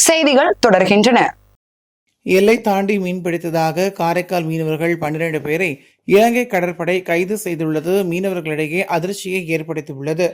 செய்திகள் தொடர்கின்றன. எல்லை தாண்டி மீன்பிடித்ததாக காரைக்கால் மீனவர்கள் 12 பேரை இலங்கை கடற்படை கைது செய்துள்ளது மீனவர்களிடையே அதிர்ச்சியை ஏற்படுத்தியுள்ளது.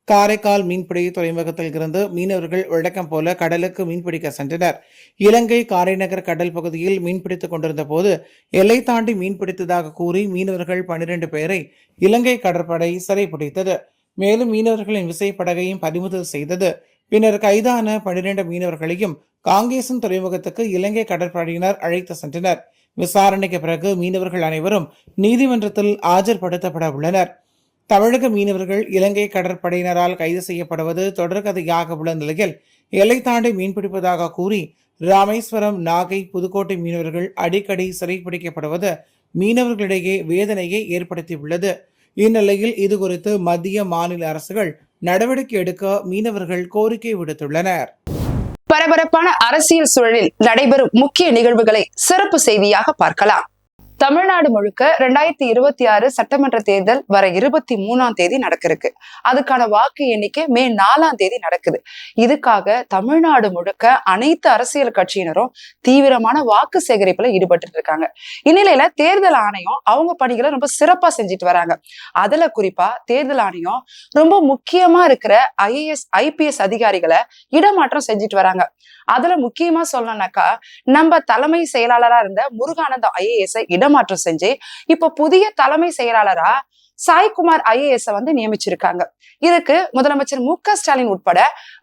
காரைக்கால் மீன்பிடி துறைமுகத்தில் இருந்து மீனவர்கள் வழக்கம் போல கடலுக்கு மீன்பிடிக்க சென்றனர். இலங்கை காரைநகர் கடல் பகுதியில் மீன்பிடித்துக் கொண்டிருந்த போது எல்லை தாண்டி மீன்பிடித்ததாக கூறி மீனவர்கள் 12 பேரை இலங்கை கடற்படை சிறைப்பிடித்தது. மேலும் மீனவர்களின் விசைப்படகையும் பறிமுதல் செய்தது. பின்னர் கைதான 12 மீனவர்களையும் காங்கேசன் துறைமுகத்துக்கு இலங்கை கடற்படையினர் அழைத்து சென்றனர். விசாரணைக்கு பிறகு மீனவர்கள் அனைவரும் நீதிமன்றத்தில் ஆஜர்படுத்தப்பட உள்ளனர். தமிழக மீனவர்கள் இலங்கை கடற்படையினரால் கைது செய்யப்படுவது தொடர்கதையாக உள்ள நிலையில் எல்லை தாண்டி மீன்பிடிப்பதாக கூறி ராமேஸ்வரம், நாகை, புதுக்கோட்டை மீனவர்கள் அடிக்கடி சிறைப்பிடிக்கப்படுவது மீனவர்களிடையே வேதனையை ஏற்படுத்தியுள்ளது. இந்நிலையில் இதுகுறித்து மத்திய, மாநில அரசுகள் நடவடிக்கை எடுக்க மீனவர்கள் கோரிக்கை விடுத்துள்ளனர். பரபரப்பான அரசியல் சூழலில் நடைபெறும் முக்கிய நிகழ்வுகளை சிறப்பு செய்தியாக பார்க்கலாம். தமிழ்நாடு முழுக்க 2026 சட்டமன்ற தேர்தல் வர 23ஆம் தேதி நடக்க. அதுக்கான வாக்கு எண்ணிக்கை மே 4ஆம் தேதி நடக்குது. இதுக்காக தமிழ்நாடு முழுக்க அனைத்து அரசியல் கட்சியினரும் தீவிரமான வாக்கு சேகரிப்புல ஈடுபட்டு இருக்காங்க. இந்நிலையில தேர்தல் ஆணையம் அவங்க பணிகளை ரொம்ப சிறப்பா செஞ்சுட்டு வராங்க. அதுல குறிப்பா தேர்தல் ஆணையம் ரொம்ப முக்கியமா இருக்கிற IAS, IPS அதிகாரிகளை இடமாற்றம் செஞ்சுட்டு வராங்க. அதுல முக்கியமா சொல்லணும்னாக்கா, நம்ம தலைமை செயலாளரா இருந்த முருகானந்தம் IAS இடமாற்றம் செஞ்சு இப்ப புதிய தலைமை செயலாளரா சாய்குமார் IAS நியமிச்சிருக்காங்க. இதுக்கு முதலமைச்சர் மு.க.ஸ்டாலின் உட்பட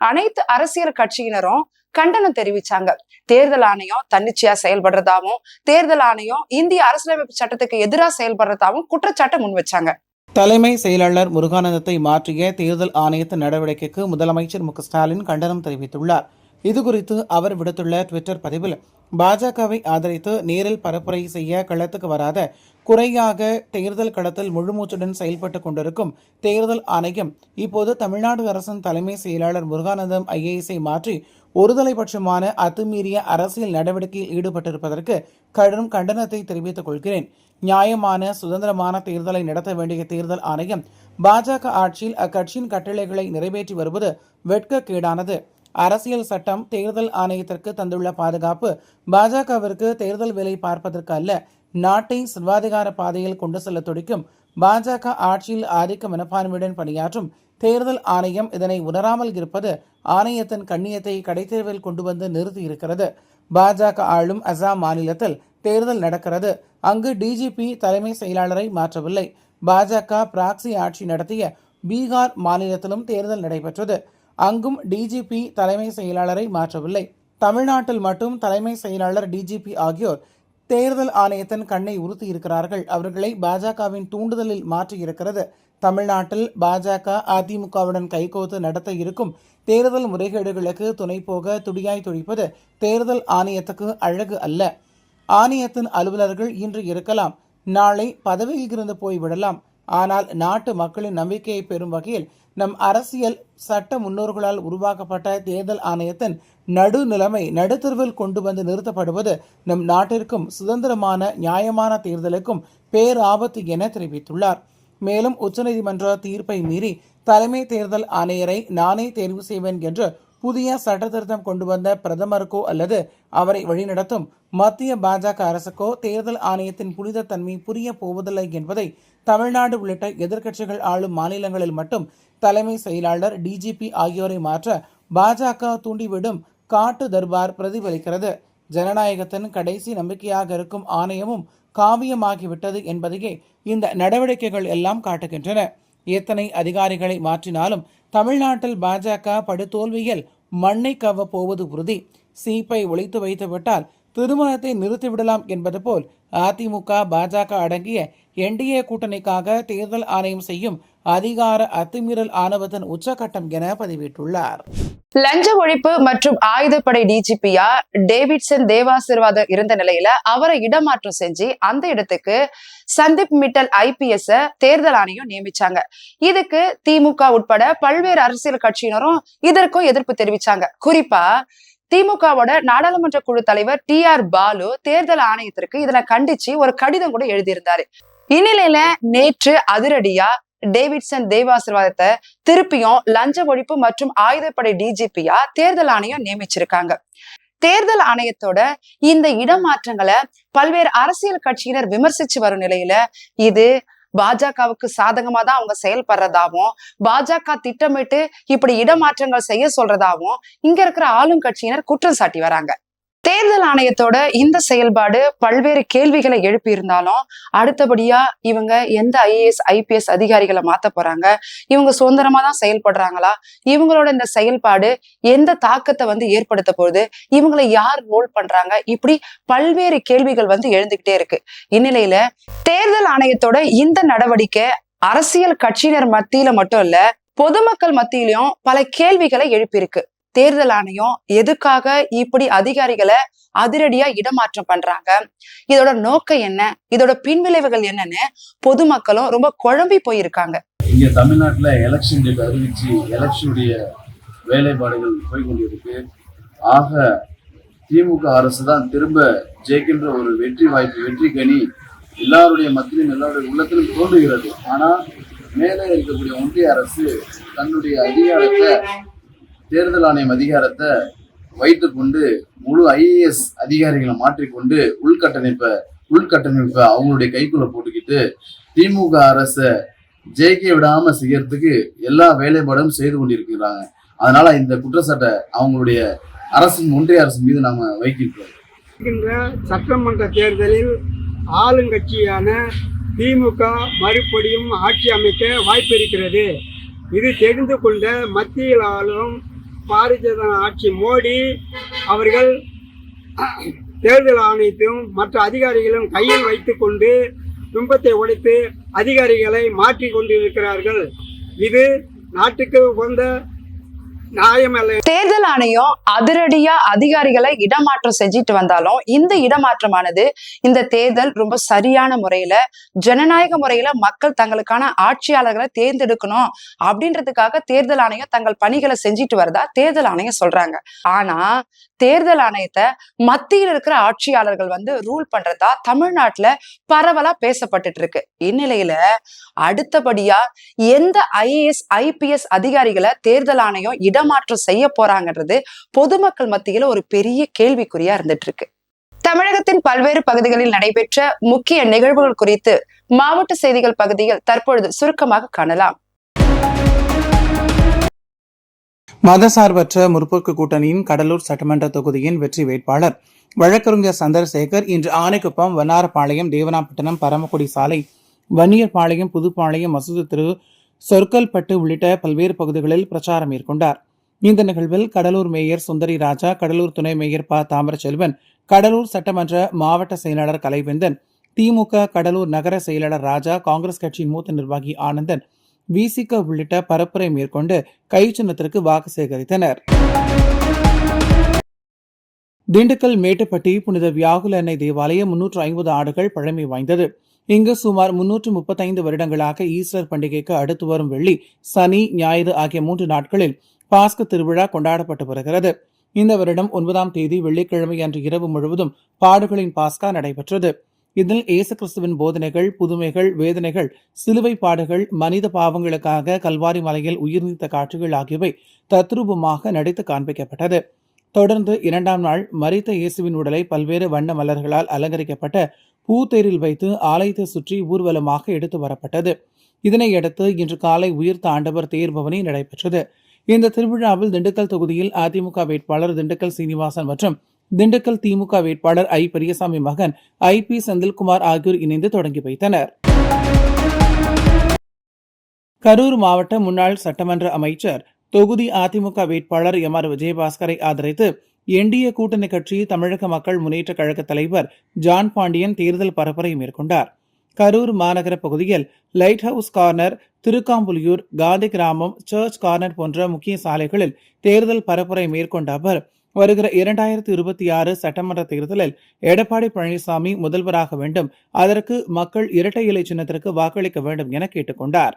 அனைத்து அரசியல் கட்சியினரும் கண்டனம் தெரிவிச்சாங்க. தேர்தல் ஆணையம் தன்னிச்சையா செயல்படுறதாவும், தேர்தல் ஆணையம் இந்திய அரசியலமைப்பு சட்டத்துக்கு எதிராக செயல்படுறதாவும் குற்றச்சாட்டை முன் வச்சாங்க. தலைமை செயலாளர் முருகானந்தத்தை மாற்றிய தேர்தல் ஆணையத்தின் நடவடிக்கைக்கு முதலமைச்சர் மு.க.ஸ்டாலின் கண்டனம் தெரிவித்துள்ளார். இதுகுறித்து அவர் விடுத்துள்ள ட்விட்டர் பதிவில், பாஜகவை ஆதரித்து நேரில் பரப்புரை செய்ய களத்துக்கு வராத, குறையாக தேர்தல் களத்தில் முழுமூச்சுடன் செயல்பட்டுக் கொண்டிருக்கும் தேர்தல் ஆணையம் இப்போது தமிழ்நாடு அரசின் தலைமை செயலாளர் முருகானந்தம் IAS மாற்றி ஒருதலைபட்சமான அத்துமீறிய அரசியல் நடவடிக்கையில் ஈடுபட்டிருப்பதற்கு கடும் கண்டனத்தை தெரிவித்துக் கொள்கிறேன். நியாயமான, சுதந்திரமான தேர்தலை நடத்த வேண்டிய தேர்தல் ஆணையம் பாஜக ஆட்சியில் அக்கட்சியின் கட்டளைகளை நிறைவேற்றி வருவது வெட்கக்கேடானது. அரசியல் சட்டம் தேர்தல் ஆணையத்திற்கு தந்துள்ள பாதுகாப்பு பாஜகவிற்கு தேர்தல் வேலை பார்ப்பதற்கு அல்ல, நாட்டை சர்வாதிகார பாதையில் கொண்டு செல்ல துடிக்கும் பாஜக ஆட்சியில் ஆதிக்க மனப்பான்மையுடன் பணியாற்றும் தேர்தல் ஆணையம் இதனை உணராமல் இருப்பது ஆணையத்தின் கண்ணியத்தை கடைத்தேர்வில் கொண்டு வந்து நிறுத்தி இருக்கிறது. பாஜக ஆளும் அசாம் மாநிலத்தில் தேர்தல் நடக்கிறது. அங்கு DGP தலைமை செயலாளரை மாற்றவில்லை. பாஜக பிராக்சி ஆட்சி நடத்திய பீகார் மாநிலத்திலும் தேர்தல் நடைபெற்றது. அங்கும் DGP தலைமை செயலாளரை மாற்றவில்லை. தமிழ்நாட்டில் மட்டும் தலைமை செயலாளர், DGP ஆகியோர் தேர்தல் ஆணையத்தின் கண்ணை உறுத்தி இருக்கிறார்கள். அவர்களை பாஜகவின் தூண்டுதலில் மாற்றி இருக்கிறது. தமிழ்நாட்டில் பாஜக அதிமுகவுடன் கைகோத்து நடத்த இருக்கும் தேர்தல் முறைகேடுகளுக்கு துணை போக துடியாய் துடிப்பது தேர்தல் ஆணையத்துக்கு அழகு அல்ல. ஆணையத்தின் அலுவலர்கள் இன்று இருக்கலாம், நாளை பதவியில் இருந்து போய்விடலாம். ஆனால் நாட்டு மக்களின் நம்பிக்கையை பெறும் வகையில் நம் அரசியல் சட்ட முன்னோர்களால் உருவாக்கப்பட்ட தேர்தல் ஆணையத்தின் நடுநிலைமை நடுத்தருவில் கொண்டு வந்து நிறுத்தப்படுவது நம் நாட்டிற்கும் சுதந்திரமான, நியாயமான தேர்தலுக்கும் பேராபத்து என தெரிவித்துள்ளார். மேலும் உச்சநீதிமன்ற தீர்ப்பை மீறி தலைமை தேர்தல் ஆணையரை நானே தேர்வு செய்வேன் என்று புதிய சட்ட திருத்தம் கொண்டு வந்த பிரதமருக்கோ அல்லது அவரை வழிநடத்தும் மத்திய பாஜக அரசுக்கோ தேர்தல் ஆணையத்தின் புனித தன்மை புரிய போவதில்லை என்பதை தமிழ்நாடு உள்ளிட்ட எதிர்க்கட்சிகள் ஆளும் மாநிலங்களில் மட்டும் தலைமை செயலாளர், DGP ஆகியோரை மாற்ற பாஜக தூண்டிவிடும் காட்டு தர்பார் பிரதிபலிக்கிறது. ஜனநாயகத்தின் கடைசி நம்பிக்கையாக இருக்கும் ஆணையமும் காவியமாகிவிட்டது என்பதையே இந்த நடவடிக்கைகள் எல்லாம் காட்டுகின்றன. எத்தனை அதிகாரிகளை மாற்றினாலும் தமிழ்நாட்டில் பாஜக படுதோல்வியில் மண்ணை கவ்வ போவது உறுதி. சீப்பை ஒழித்து வைத்து விட்டால் திருமணத்தை நிறுத்திவிடலாம் என்பது போல் அதிமுக, பாஜக அடங்கிய NDA கூட்டணிக்காக தேர்தல் ஆணையம் செய்யும் அதிகார அத்துமீறல் ஆணவத்தின் உச்சகட்டம் என பதிவிட்டுள்ளார். லஞ்ச ஒழிப்பு மற்றும் ஆயுதப்படை DGP-யா டேவிட்சன் தேவாசீர்வாதம் இருந்த நிலையில அவரை இடமாற்றம் செஞ்சு அந்த இடத்துக்கு சந்தீப் மிட்டல் IPS தேர்தல் ஆணையம் நியமிச்சாங்க. இதுக்கு திமுக உட்பட பல்வேறு அரசியல் கட்சியினரும் இதற்கும் எதிர்ப்பு தெரிவிச்சாங்க. குறிப்பா திமுகவோட நாடாளுமன்ற குழு தலைவர் TR பாலு தேர்தல் ஆணையத்திற்கு இதனை கண்டிச்சு ஒரு கடிதம் கூட எழுதியிருந்தாரு. இந்நிலையில நேற்று அதிரடியா டேவிட்சன் தேவாசீர்வாதத்தை திருப்பியும் லஞ்ச ஒழிப்பு மற்றும் ஆயுதப்படை டிஜிபியா தேர்தல் ஆணையம் நியமிச்சிருக்காங்க. தேர்தல் ஆணையத்தோட இந்த இடமாற்றங்களை பல்வேறு அரசியல் கட்சியினர் விமர்சிச்சு வரும் நிலையில இது பாஜகவுக்கு சாதகமா தான் அவங்க செயல்படுறதாவும், பாஜக திட்டமிட்டு இப்படி இடமாற்றங்கள் செய்ய சொல்றதாவும் இங்க இருக்கிற ஆளும் கட்சியினர் குற்றம் சாட்டி வராங்க. தேர்தல் ஆணையத்தோட இந்த செயல்பாடு பல்வேறு கேள்விகளை எழுப்பி இருந்தாலும் அடுத்தபடியா இவங்க எந்த IAS IPS அதிகாரிகளை மாத்த போறாங்க, இவங்க சுதந்திரமா தான் செயல்படுறாங்களா, இவங்களோட இந்த செயல்பாடு எந்த தாக்கத்தை ஏற்படுத்த போகுது, இவங்களை யார் ரோல் பண்றாங்க, இப்படி பல்வேறு கேள்விகள் எழுந்துகிட்டே இருக்கு. இந்நிலையில தேர்தல் ஆணையத்தோட இந்த நடவடிக்கை அரசியல் கட்சியினர் மத்தியில மட்டும் இல்ல, பொதுமக்கள் மத்தியிலும் பல கேள்விகளை எழுப்பியிருக்கு. தேர்தல் ஆணையம் எதுக்காக இப்படி அதிகாரிகளை அதிரடியா இடமாற்றம் பண்றாங்க, இதோட நோக்கம் என்ன, இதோட பின்விளைவுகள் என்னன்னு பொதுமக்களும் ரொம்ப குழம்பி போயிருக்காங்க. இங்க தமிழ்நாட்டுல எலெக்ஷன் டேட் அறிவிச்சு எலெக்ஷனுடைய வேலைப்பாடுகள் போய்கொண்டிருக்கு. ஆக திமுக அரசு தான் திரும்ப ஜெயிக்கின்ற ஒரு வெற்றி வாய்ப்பு, வெற்றி கனி எல்லாருடைய மத்தியிலும் எல்லாருடைய உள்ளத்திலும் தோன்றுகிறது. ஆனா மேலே இருக்கக்கூடிய ஒன்றிய அரசு தன்னுடைய அதிகாரத்தை, தேர்தல் ஆணையம் அதிகாரத்தை வைத்துக்கொண்டு முழு IAS அதிகாரிகளை மாற்றிக்கொண்டு உள்கட்டமைப்பை அவங்களுடைய கைக்குள்ள போட்டுக்கிட்டு திமுக அரசை ஜெயிக்க விடாம செய்யறதுக்கு எல்லா வேலைப்பாடும் செய்து கொண்டிருக்கிறாங்க. அதனால இந்த குற்றச்சாட்டை அவங்களுடைய ஒன்றிய அரசு மீது நாம வைக்கின்றோம். சட்டமன்ற தேர்தலில் ஆளுங்கட்சியான திமுக மறுபடியும் ஆட்சி அமைக்க வாய்ப்பு இருக்கிறது. இது தெரிந்து கொண்ட மத்தியில் ஆளும் பாரதிய ஜனதா ஆட்சி மோடி அவர்கள் தேர்தல் ஆணையத்தையும் மற்ற அதிகாரிகளும் கையில் வைத்துக்கொண்டு துன்பத்தை உடைத்து அதிகாரிகளை மாற்றி கொண்டிருக்கிறார்கள். இது நாட்டுக்கு உகந்த நியாயமல்ல. தேர்தல் ஆணையம் அதிரடியா அதிகாரிகளை இடமாற்றம் செஞ்சிட்டு வந்தாலும் இந்த இடமாற்றமானது இந்த தேர்தல் ரொம்ப சரியான முறையில, ஜனநாயக முறையில மக்கள் தங்களுக்கான ஆட்சியாளர்களை தேர்ந்தெடுக்கணும் அப்படின்றதுக்காக தேர்தல் ஆணையம் தங்கள் பணிகளை செஞ்சிட்டு வரதா தேர்தல் ஆணையம் சொல்றாங்க. ஆனா தேர்தல் ஆணையத்தை மத்தியில் இருக்கிற ஆட்சியாளர்கள் ரூல் பண்றதா தமிழ்நாட்டுல பரவலா பேசப்பட்டுட்டு இருக்கு. இந்நிலையில அடுத்தபடியா எந்த IAS IPS அதிகாரிகளை தேர்தல் ஆணையம் இடமாற்றம் செய்ய போறாங்கன்றது பொதுமக்கள் மத்தியில ஒரு பெரிய கேள்விக்குறியா இருந்துட்டு இருக்கு. தமிழகத்தின் பல்வேறு பகுதிகளில் நடைபெற்ற முக்கிய நிகழ்வுகள் குறித்து மாவட்ட செய்திகள் பகுதியில் தற்பொழுது சுருக்கமாக காணலாம். மதசார்பற்ற முற்போக்கு கூட்டணியின் கடலூர் சட்டமன்ற தொகுதியின் வெற்றி வேட்பாளர் வழக்கறிஞர் சந்திரசேகர் இன்று ஆனைக்குப்பம், வண்ணாரப்பாளையம், தேவனாப்பட்டினம், பரமக்குடி சாலை, வன்னியர்பாளையம், புதுப்பாளையம், மசூது தெரு, சொற்கல்பட்டு உள்ளிட்ட பல்வேறு பகுதிகளில் பிரச்சாரம் மேற்கொண்டார். இந்த நிகழ்வில் கடலூர் மேயர் சுந்தரி ராஜா, கடலூர் துணை மேயர் தாமரச்செல்வன், கடலூர் சட்டமன்ற மாவட்ட செயலாளர் கலைவேந்தன், திமுக கடலூர் நகர செயலாளர் ராஜா, காங்கிரஸ் கட்சியின் மூத்த நிர்வாகி ஆனந்தன், விசிக உள்ளிட்ட பரப்புரை மேற்கொண்டு கை சின்னத்திற்கு வாக்கு சேகரித்தனர். திண்டுக்கல் மேட்டுப்பட்டி புனித வியாகுல அன்னை தேவாலயம் 350 ஆண்டுகள் பழமை வாய்ந்தது. இங்கு சுமார் 335 வருடங்களாக ஈஸ்டர் பண்டிகைக்கு அடுத்து வரும் வெள்ளி, சனி, ஞாயிறு ஆகிய 3 நாட்களில் பாஸ்கு திருவிழா கொண்டாடப்பட்டு வருகிறது. இந்த வருடம் 9ஆம் தேதி வெள்ளிக்கிழமை அன்று இரவு முழுவதும் பாடுகளின் பாஸ்கா நடைபெற்றது. இதில் இயேசு கிறிஸ்துவின் போதனைகள், புதுமைகள், வேதனைகள், சிலுவை பாடுகள், மனித பாவங்களுக்காக கல்வாரி மலையில் உயிர் நீத்த காட்சிகள் ஆகியவை தத்ரூபமாக நடித்து காண்பிக்கப்பட்டது. தொடர்ந்து 2ஆம் நாள் மரித்த இயேசுவின் உடலை பல்வேறு வண்ண மலர்களால் அலங்கரிக்கப்பட்ட பூத்தேரில் வைத்து ஆலயத்தை சுற்றி ஊர்வலமாக எடுத்து வரப்பட்டது. இதனையடுத்து இன்று காலை உயிர்த்த ஆண்டவர் தேர்பவனி நடைபெற்றது. இந்த திருவிழாவில் திண்டுக்கல் தொகுதியில் அதிமுக வேட்பாளர் திண்டுக்கல் சீனிவாசன் மற்றும் திண்டுக்கல் திமுக வேட்பாளர் பெரியசாமி மகன் IP செந்தில்குமார் ஆகியோர் இணைந்து தொடங்கி வைத்தனர். கரூர் மாவட்ட முன்னாள் சட்டமன்ற அமைச்சர், தொகுதி அதிமுக வேட்பாளர் MR விஜயபாஸ்கரை ஆதரித்து NDA கூட்டணி கட்சி தமிழக மக்கள் முன்னேற்ற கழக தலைவர் ஜான் பாண்டியன் தேர்தல் பரப்புரை மேற்கொண்டார். கரூர் மாநகர பகுதியில் light house corner, Thirukampuliyur, Gandhi கிராமம், சர்ச் கார்னர் போன்ற முக்கிய சாலைகளில் தேர்தல் பரப்புரை மேற்கொண்ட அவர் வருகிற 2026 சட்டமன்ற தேர்தலில் எடப்பாடி பழனிசாமி முதல்வராக வேண்டும், அதற்கு மக்கள் இரட்டை இலை சின்னத்திற்கு வாக்களிக்க வேண்டும் என கேட்டுக்கொண்டார்.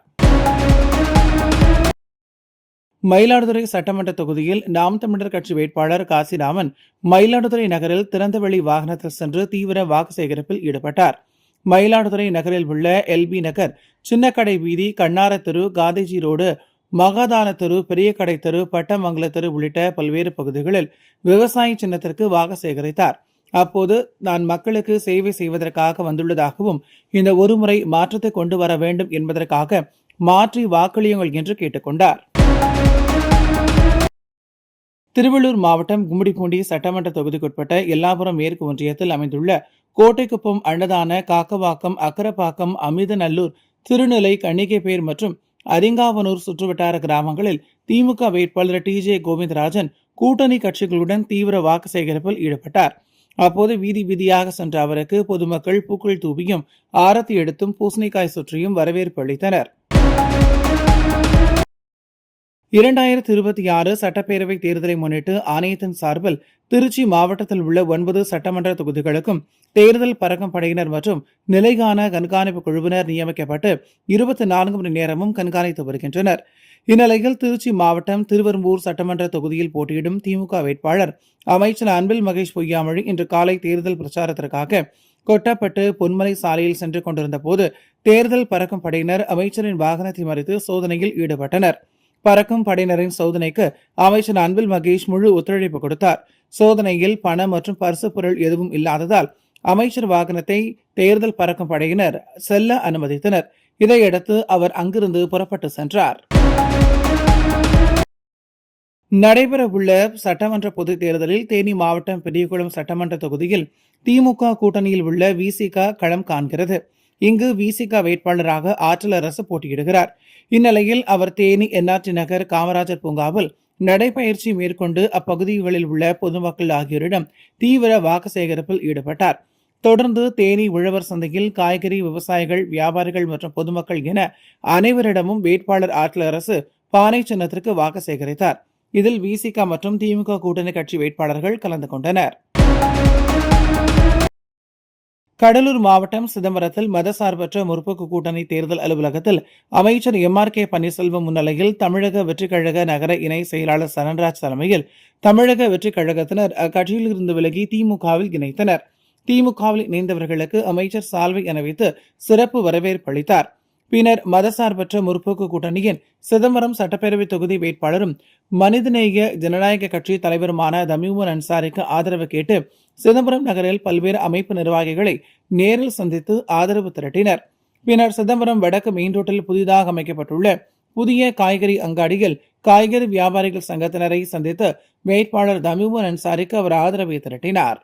மயிலாடுதுறை சட்டமன்ற தொகுதியில் நாம் தமிழர் கட்சி வேட்பாளர் காசிராமன் மயிலாடுதுறை நகரில் திறந்தவெளி வாகனத்தில் சென்று தீவிர வாக்கு சேகரிப்பில் ஈடுபட்டார். மயிலாடுதுறை நகரில் உள்ள எல்பி நகர், சின்னக்கடை வீதி, கண்ணார தெரு, காந்திஜி ரோடு, மகாதான தெரு, பெரிய கடை தெரு, பட்டமங்கல தெரு உள்ளிட்ட பல்வேறு பகுதிகளில் விவசாய சின்னத்திற்கு வாக்கு சேகரித்தார். அப்போது நான் மக்களுக்கு சேவை செய்வதற்காக வந்துள்ளதாகவும் இந்த ஒருமுறை மாற்றத்தை கொண்டு வர வேண்டும் என்பதற்காக மாற்றி வாக்களியுங்கள் என்று கேட்டுக்கொண்டார். திருவள்ளூர் மாவட்டம் கும்மிடிப்பூண்டி சட்டமன்ற தொகுதிக்குட்பட்ட எல்லாபுரம் மேற்கு ஒன்றியத்தில் அமைந்துள்ள கோட்டைக்குப்பம், அன்னதான, காக்கவாக்கம், அக்கரப்பாக்கம், அமிர்தநல்லூர், திருநிலை, கன்னிகைப்பேர் மற்றும் அரிங்காவனூர் சுற்றுவட்டார கிராமங்களில் திமுக வேட்பாளர் TJ கோவிந்தராஜன் கூட்டணி கட்சிகளுடன் தீவிர வாக்கு சேகரிப்பில் ஈடுபட்டார். அப்போது வீதி வீதியாக சென்ற அவருக்கு பொதுமக்கள் பூக்கள் தூவியும் ஆரத்தி எடுத்தும் பூசணிக்காய் சுற்றியும் வரவேற்பு அளித்தனர். 2026 சட்டப்பேரவை தேர்தலை முன்னிட்டு ஆணையத்தின் சார்பில் திருச்சி மாவட்டத்தில் உள்ள 9 சட்டமன்ற தொகுதிகளுக்கும் தேர்தல் பறக்கும் படையினர் மற்றும் நிலைகாண கண்காணிப்பு குழுவினர் நியமிக்கப்பட்டு 24 மணி நேரமும் கண்காணித்து வருகின்றனர். இந்நிலையில் திருச்சி மாவட்டம் திருவெரும்பூர் சட்டமன்ற தொகுதியில் போட்டியிடும் திமுக வேட்பாளர் அமைச்சர் அன்பில் மகேஷ் பொய்யாமொழி இன்று காலை தேர்தல் பிரச்சாரத்திற்காக கொட்டப்பட்டு பொன்மலை சாலையில் சென்று கொண்டிருந்த போது தேர்தல் பறக்கும் படையினர் அமைச்சரின் வாகனத்தை மறித்து சோதனையில் ஈடுபட்டனர். பறக்கும் படையினரின் சோதனைக்கு அமைச்சர் அன்பில் மகேஷ் முழு ஒத்துழைப்பு கொடுத்தார். சோதனையில் பணம் மற்றும் பரிசு பொருள் எதுவும் இல்லாததால் அமைச்சர் வாகனத்தை தேர்தல் பறக்கும் படையினர் செல்ல அனுமதித்தனர். இதையடுத்து அவர் அங்கிருந்து புறப்பட்டு சென்றார். நடைபெறவுள்ள சட்டமன்ற பொதுத் தேர்தலில் தேனி மாவட்டம் பெரியகுளம் சட்டமன்ற தொகுதியில் திமுக கூட்டணியில் உள்ள விசிக களம் காண்கிறது. இங்கு விசிக வேட்பாளராக ஆற்றல் அரசு போட்டியிடுகிறார். இந்நிலையில் அவர் தேனி NRT நகர் காமராஜர் பூங்காவில் நடைபயிற்சி மேற்கொண்டு அப்பகுதிகளில் உள்ள பொதுமக்கள் ஆகியோரிடம் தீவிர வாக்கு சேகரிப்பில் ஈடுபட்டார். தொடர்ந்து தேனி உழவர் சந்தையில் காய்கறி விவசாயிகள், வியாபாரிகள் மற்றும் பொதுமக்கள் என அனைவரிடமும் வேட்பாளர் ஆற்றல் அரசு பானை சின்னத்திற்கு வாக்கு சேகரித்தார். இதில் விசிக மற்றும் திமுக கூட்டணி கட்சி வேட்பாளர்கள் கலந்து கொண்டனர். கடலூர் மாவட்டம் சிதம்பரத்தில் மதசார்பற்ற முற்போக்கு கூட்டணி தேர்தல் அலுவலகத்தில் அமைச்சர் MRK பன்னீர்செல்வம் முன்னிலையில் தமிழக வெற்றிக் கழக நகர இணை செயலாளர் சரண்ராஜ் தலைமையில் தமிழக வெற்றிக் கழகத்தினர் அக்கட்சியில் இருந்து விலகி திமுகவில் இணைத்தனர். திமுகவில் இணைந்தவர்களுக்கு அமைச்சர் சால்வை அணிவித்து சிறப்பு வரவேற்பு அளித்தார். பின்னர் மதசார்பற்ற முற்போக்கு கூட்டணியின் சிதம்பரம் சட்டப்பேரவை தொகுதி வேட்பாளரும் மனிதநேய ஜனநாயக கட்சி தலைவருமான தமிமுன் அன்சாரிக்கு ஆதரவு கேட்டு சிதம்பரம் நகரில் பல்வேறு அமைப்பு நிர்வாகிகளை நேரில் சந்தித்து ஆதரவு திரட்டினர். பின்னர் சிதம்பரம் வடக்கு மெயின் ரோட்டில் புதிதாக அமைக்கப்பட்டுள்ள புதிய காய்கறி அங்காடியில் காய்கறி வியாபாரிகள் சங்கத்தினரை சந்தித்து வேட்பாளர் தமிமுன் அன்சாரிக்கு அவர் ஆதரவை திரட்டினார்.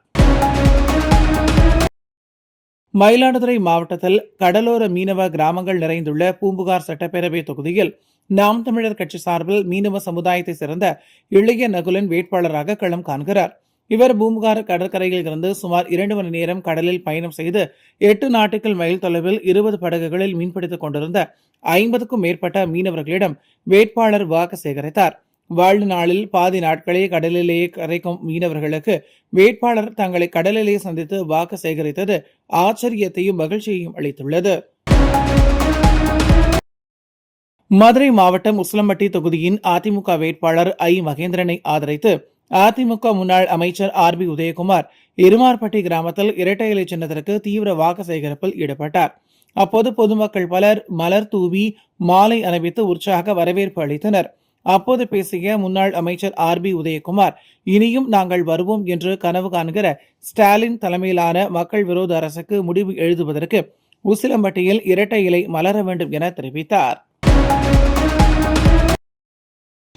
மயிலாடுதுறை மாவட்டத்தில் கடலோர மீனவ கிராமங்கள் நிறைந்துள்ள பூம்புகார் சட்டப்பேரவை தொகுதியில் நாம் தமிழர் கட்சி சார்பில் மீனவ சமுதாயத்தை சேர்ந்த இளைய நகுலன் வேட்பாளராக களம் காண்கிறார். இவர் பூம்புகார் கடற்கரையில் இருந்து சுமார் 2 மணி நேரம் கடலில் பயணம் செய்து 8 நாட்டிக்கல் மைல் தொலைவில் 20 படகுகளில் மீன்பிடித்துக் கொண்டிருந்த 50க்கும் மேற்பட்ட மீனவர்களிடம் வேட்பாளர் வாக்கு சேகரித்தார். வாழ்நாளில் பாதி நாட்களே கடலிலேயே கரைக்கும் மீனவர்களுக்கு வேட்பாளர் தங்களை கடலிலேயே சந்தித்து வாக்கு சேகரித்தது ஆச்சரியத்தையும் மகிழ்ச்சியையும் அளித்துள்ளது. மதுரை மாவட்டம் உசிலம்பட்டி தொகுதியின் அதிமுக வேட்பாளர் மகேந்திரனை ஆதரித்து அதிமுக முன்னாள் அமைச்சர் RB உதயகுமார் இருமார்பட்டி கிராமத்தில் இரட்டை இலை சின்னத்திற்கு தீவிர வாக்கு சேகரிப்பில் ஈடுபட்டார். அப்போது பொதுமக்கள் பலர் மலர் தூவி மாலை அணிவித்து உற்சாக வரவேற்பு அளித்தனர். அப்போது பேசிய முன்னாள் அமைச்சர் RB உதயகுமார், இனியும் நாங்கள் வருவோம் என்று கனவு காண்கிற ஸ்டாலின் தலைமையிலான மக்கள் விரோத அரசுக்கு முடிவு எழுதுவதற்கு உசிலம்பட்டியில் இரட்டை இலை மலர வேண்டும் என தெரிவித்தார்.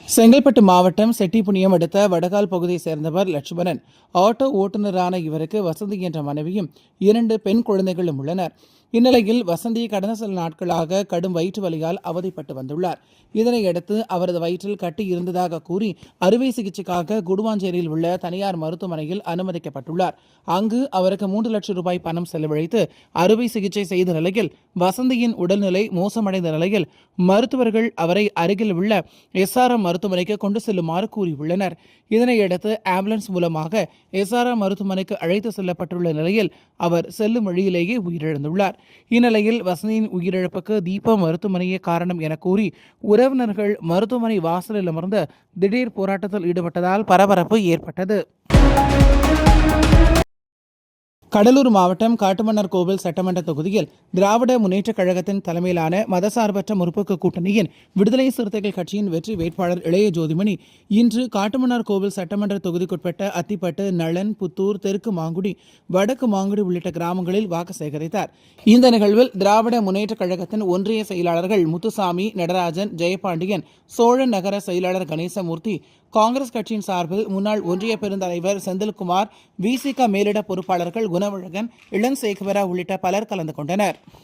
செங்கல்பட்டு மாவட்டம் செட்டிப்புணியம் அடுத்த வடகால் பகுதியை சேர்ந்தவர் லட்சுமணன். ஆட்டோ ஓட்டுநரான இவருக்கு வசந்தி என்ற மனைவியும் 2 பெண் குழந்தைகளும் உள்ளனர். இந்நிலையில் வசந்தி கடந்த சில நாட்களாக கடும் வயிற்று வலியால் அவதிப்பட்டு வந்துள்ளார். இதனையடுத்து அவரது வயிற்றில் கட்டி இருந்ததாக கூறி அறுவை சிகிச்சைக்காக குடுவாஞ்சேரியில் உள்ள தனியார் மருத்துவமனையில் அனுமதிக்கப்பட்டுள்ளார். அங்கு அவருக்கு 3 லட்சம் ரூபாய் பணம் செலவழித்து அறுவை சிகிச்சை செய்த நிலையில் வசந்தியின் உடல்நிலை மோசமடைந்த நிலையில் மருத்துவர்கள் அவரை அருகில் உள்ள SRM மருத்துவமனைக்கு கொண்டு செல்லுமாறு கூறியுள்ளனர். இதனையடுத்து ஆம்புலன்ஸ் மூலமாக SRM மருத்துவமனைக்கு அழைத்து செல்லப்பட்டுள்ள நிலையில் அவர் செல்லும் வழியிலேயே உயிரிழந்துள்ளார். இந்நிலையில் வசந்தியின் உயிரிழப்புக்கு தீபா மருத்துவமனையே காரணம் என கூறி உறவினர்கள் மருத்துவமனை வாசலில் அமர்ந்து திடீர் போராட்டத்தில் ஈடுபட்டதால் பரபரப்பு ஏற்பட்டது. கடலூர் மாவட்டம் காட்டுமன்னார் கோவில் சட்டமன்ற தொகுதியில் திராவிட முன்னேற்றக் கழகத்தின் தலைமையிலான மதசார்பற்ற முற்போக்கு கூட்டணியின் விடுதலை சிறுத்தைகள் கட்சியின் வெற்றி வேட்பாளர் இளைய ஜோதிமணி இன்று காட்டுமன்னார் கோவில் சட்டமன்ற தொகுதிக்குட்பட்ட அத்திப்பட்டு, நளன், புத்தூர், தெற்கு மாங்குடி, வடக்கு மாங்குடி உள்ளிட்ட கிராமங்களில் வாக்கு சேகரித்தார். இந்த நிகழ்வில் திராவிட முன்னேற்றக் கழகத்தின் ஒன்றிய செயலாளர்கள் முத்துசாமி, நடராஜன், ஜெயபாண்டியன், சோழன் நகர செயலாளர் கணேசமூர்த்தி, காங்கிரஸ் கட்சியின் சார்பில் முன்னாள் ஒன்றிய பெருந்தலைவர் செந்தில்குமார், விசிக மேலிட பொறுப்பாளர்கள் குணவழகன், இளஞ்சேகவரா உள்ளிட்ட பலர் கலந்து கொண்டனர்.